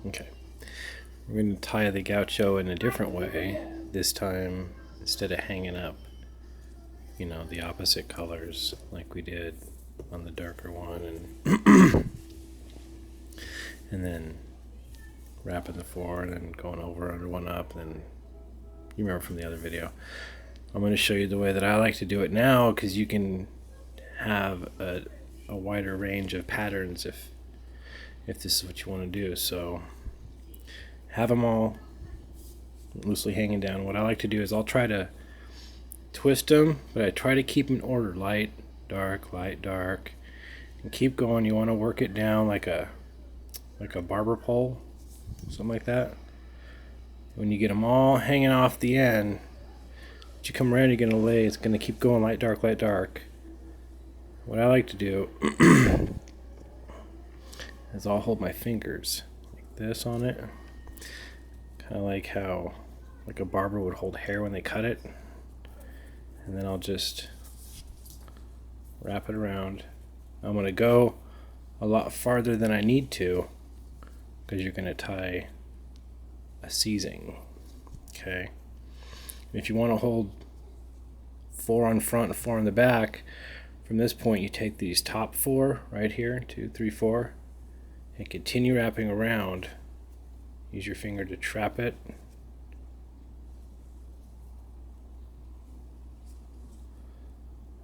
Okay, we're going to tie the gaucho in a different way. This time, instead of hanging up, you know, the opposite colors like we did on the darker one, and then wrapping the four and then going over under one up. And then you remember from the other video. I'm going to show you the way that I like to do it now, because you can have a wider range of patterns if this is what you want to do. So have them all loosely hanging down. What I like to do is I'll try to twist them, but I try to keep them in order: light, dark, and keep going. You want to work it down like a barber pole, something like that. When you get them all hanging off the end, you come around, you're going to lay, it's going to keep going light, dark. What I like to do is I'll hold my fingers like this on it, kind of like how like a barber would hold hair when they cut it, and then I'll just wrap it around. I'm going to go a lot farther than I need to, because you're going to tie a seizing. Okay, if you want to hold 4 on front and 4 on the back, from this point you take these top 4 right here, 2, 3, 4, and continue wrapping around. Use your finger to trap it.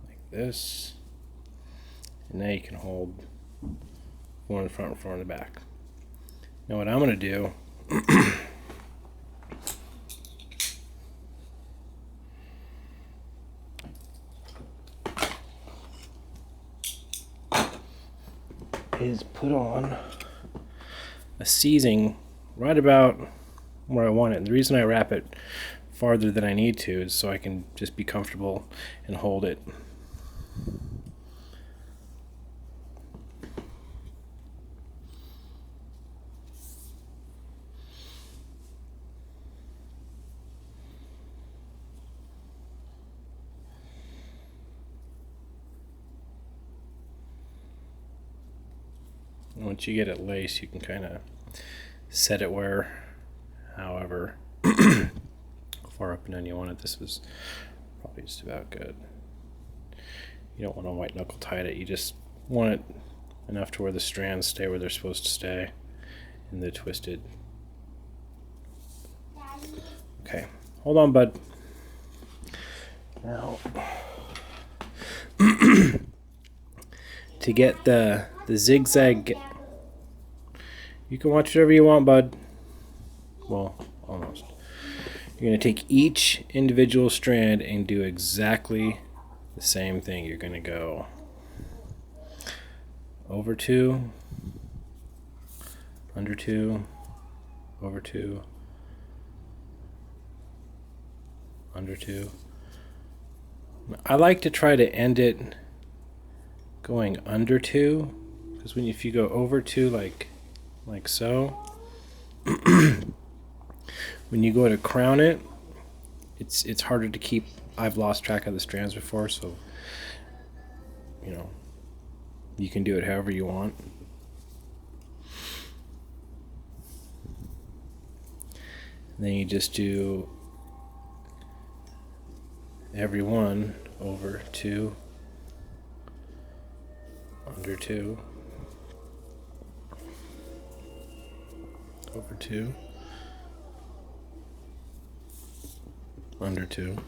Like this. And now you can hold 4 in front and 4 in the back. Now what I'm going to do is put on a seizing right about where I want it. And the reason I wrap it farther than I need to is so I can just be comfortable and hold it. Once you get it laced, you can kind of set it however far up and down you want it. This was probably just about good. You don't want to white knuckle tie it. You just want it enough to where the strands stay where they're supposed to stay in the twisted. Okay, hold on, bud. Now, to get the zigzag, you can watch whatever you want, bud. Well, almost. You're going to take each individual strand and do exactly the same thing. You're going to go over 2, under 2, over 2, under 2. I like to try to end it going under 2, because if you go over 2 like so, when you go to crown it, it's harder to keep. I've lost track of the strands before, so you know, you can do it however you want. And then you just do every one over 2, under 2, over 2, under 2,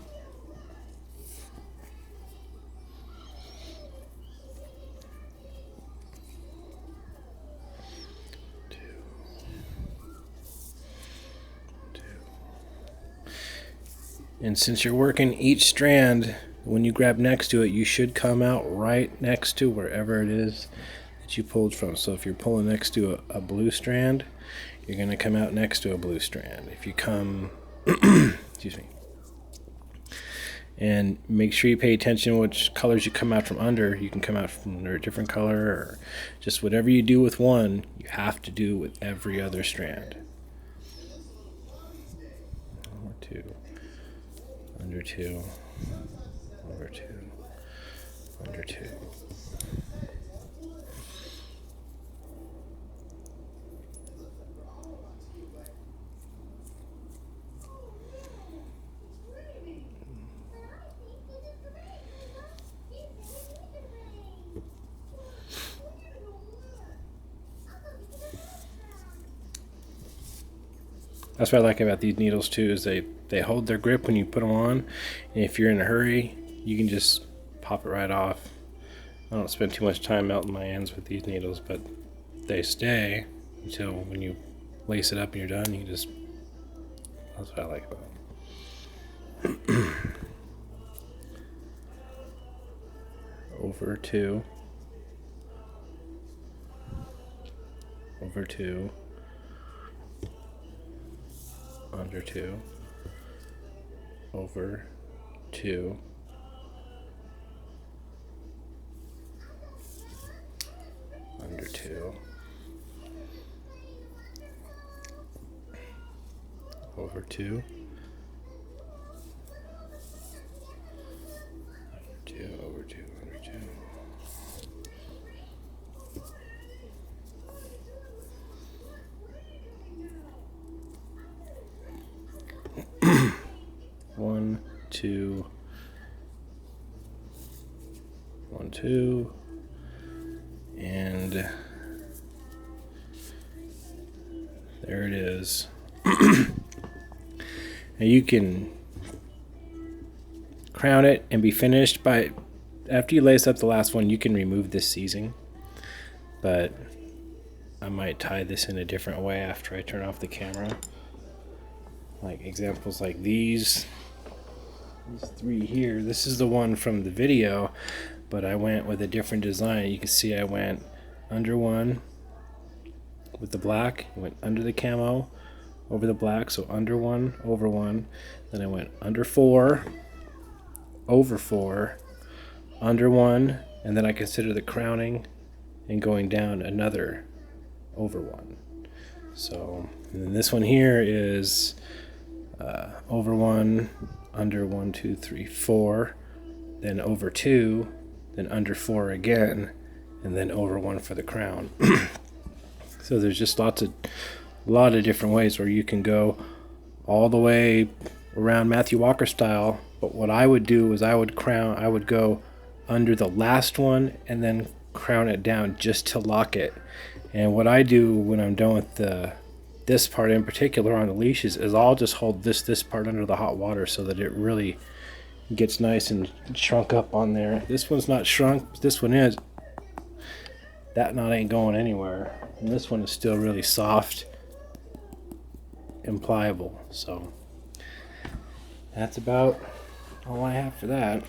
and since you're working each strand, when you grab next to it, you should come out right next to wherever it is that you pulled from. So if you're pulling next to a blue strand, you're going to come out next to a blue strand. If you come, excuse me, and make sure you pay attention which colors you come out from under. You can come out from under a different color, or just whatever you do with one, you have to do with every other strand. Over 2, under 2, over 2, under 2. That's what I like about these needles too, is they hold their grip when you put them on, and if you're in a hurry, you can just pop it right off. I don't spend too much time melting my ends with these needles, but they stay until when you lace it up and you're done, you just, that's what I like about it. Over 2, over 2, under 2, over 2, under 2, over 2, under 2, over 2, under 2. One, two, 1, 2, and there it is. Now you can crown it and be finished by, after you lace up the last one, you can remove this seizing, but I might tie this in a different way after I turn off the camera. Like examples like these 3 here. This is the one from the video, but I went with a different design. You can see I went under 1 with the black, went under the camo, over the black, so under 1, over 1. Then I went under 4, over 4, under 1, and then I consider the crowning and going down another over 1. So, and then this one here is over 1, under 1, 2, 3, 4, then over 2, then under 4 again, and then over 1 for the crown. So there's just a lot of different ways where you can go all the way around Matthew Walker style. But what I would do is I would go under the last one and then crown it down just to lock it. And what I do when I'm done with this part in particular on the leashes is I'll just hold this part under the hot water so that it really gets nice and shrunk up on there. This one's not shrunk, but this one is. That knot ain't going anywhere. And this one is still really soft and pliable. So that's about all I have for that.